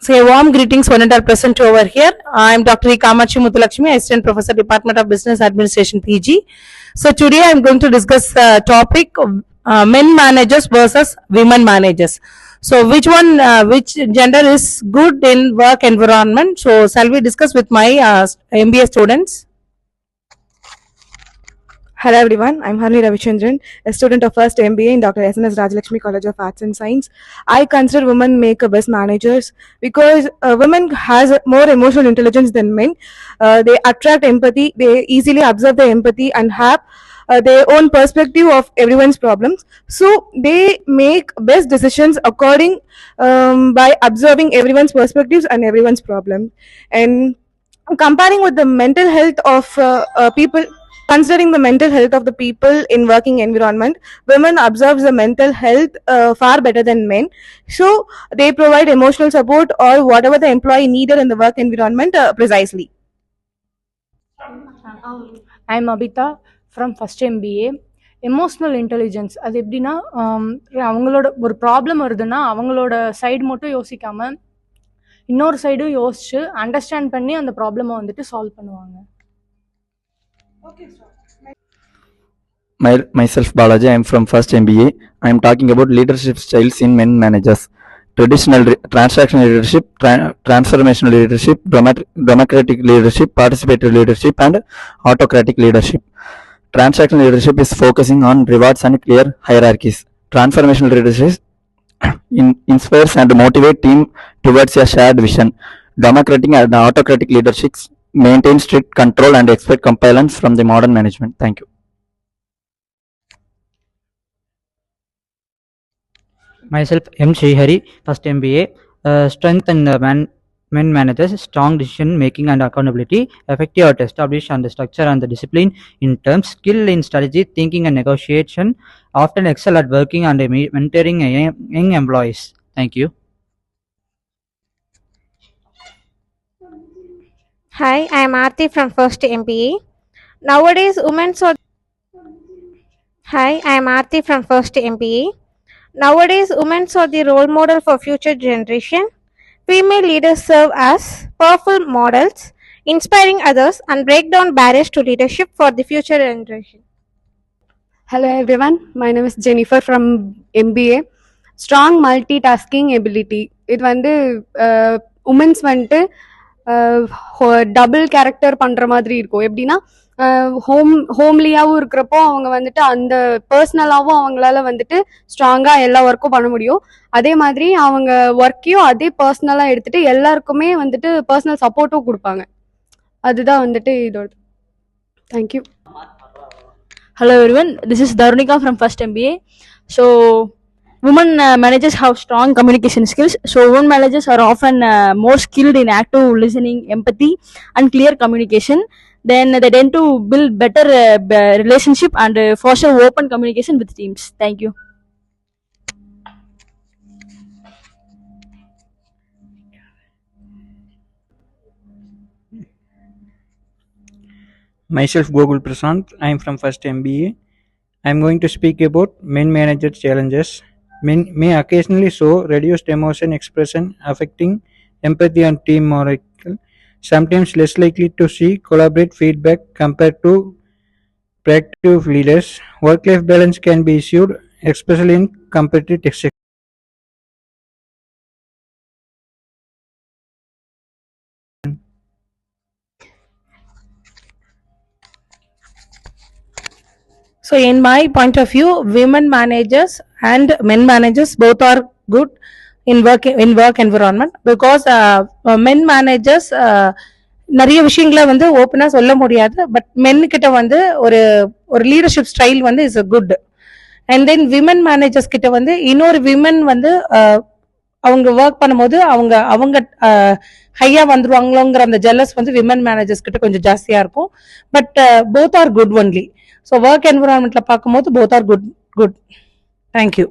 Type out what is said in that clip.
Say a warm greetings one and all present over here. I am Dr. E. Kamachi Muthulakshmi, Assistant Professor, Department of Business Administration, PG. So today I am going to discuss the topic of men managers versus women managers. So which gender is good in work environment? So shall we discuss with my MBA students? Hello everyone, I'm Harni Ravichandran, a student of first MBA in Dr. SNS Rajalakshmi College of Arts and Science. I consider women make best managers because women has more emotional intelligence than men. They attract empathy, they easily observe the empathy and have their own perspective of everyone's problems. So they make best decisions according by observing everyone's perspectives and everyone's problem. And comparing with the mental health of people, considering the mental health of the people in working environment, women observe the mental health far better than men. So they provide emotional support or whatever the employee needed in the work environment precisely. I'm Abita from first MBA. Emotional intelligence அது எப்படின்னா அவங்களோட ஒரு problem வருதுன்னா அவங்களோட side மட்டும் யோசிக்காமல் இன்னொரு சைடும் யோசிச்சு அண்டர்ஸ்டாண்ட் பண்ணி அந்த ப்ராப்ளமை வந்துட்டு சால்வ் பண்ணுவாங்க. Myself Balaji, I am from first MBA. I am talking about leadership styles in men managers. Traditional transactional leadership, transformational leadership, democratic leadership, participative leadership, and autocratic leadership. Transactional leadership is focusing on rewards and clear hierarchies. Transformational leadership inspires and motivates team towards a shared vision. Democratic and autocratic leadership maintain strict control and expect compliance from the modern management. Thank you. Myself M. Srihari, first MBA. Strength in the men managers, strong decision making and accountability, effective at establish and the structure and the discipline in terms, skill in strategy, thinking and negotiation, often excel at working and mentoring young employees. Thank you. Hi, I am Aarti from first MBA. Nowadays, women are. Hi, I am Aarti from first MBA. Nowadays, women are the role model for future generation. Female leaders serve as powerful models, inspiring others and break down barriers to leadership for the future generation. Hello everyone, my name is Jennifer from MBA. Strong multitasking ability. இது வந்து women's வந்துட்டு double character பண்ணுற மாதிரி இருக்கும். எப்படின்னா ஹோம்லியாகவும் இருக்கிறப்போ அவங்க வந்துட்டு அந்த பர்சனலாகவும் அவங்களால வந்துட்டு ஸ்ட்ராங்காக எல்லா ஒர்க்கும் பண்ண முடியும். அதே மாதிரி அவங்க ஒர்க்கையும் அதே பர்சனலாக எடுத்துட்டு எல்லாருக்குமே வந்துட்டு பர்சனல் சப்போர்ட்டும் கொடுப்பாங்க. அதுதான் வந்துட்டு இதோட. Thank you. Hello everyone, this is Darunika from first MBA. So women managers have strong communication skills. So women managers are often more skilled in active listening, empathy and clear communication. Then they tend to build better relationship and foster open communication with teams. Thank you. Myself Gogul Prasant, I am from first MBA. I am going to speak about men manager challenges. Men may occasionally show reduced emotion expression affecting empathy and team morale, sometimes less likely to see collaborate feedback compared to proactive leaders. Work-life balance can be issued, especially in competitive sectors. So in my point of view, women managers and men managers both are good in work environment because men managers நிறைய விஷயங்களை வந்து ஓப்பனா சொல்ல முடியாது. But மென் கிட்ட வந்து ஒரு leadership style வந்து is good. And then women managers கிட்ட வந்து இன்னொரு விமன் வந்து அவங்க ஒர்க் பண்ணும்போது அவங்க ஹையா வந்துருவாங்களோங்கிற அந்த ஜெல்லஸ் வந்து விமன் மேனேஜர்ஸ் கிட்ட கொஞ்சம் ஜாஸ்தியா இருக்கும். But both are good only. So work என்விரான்மெண்ட்ல பார்க்கும்போது போத் ஆர் குட். தேங்க்யூ.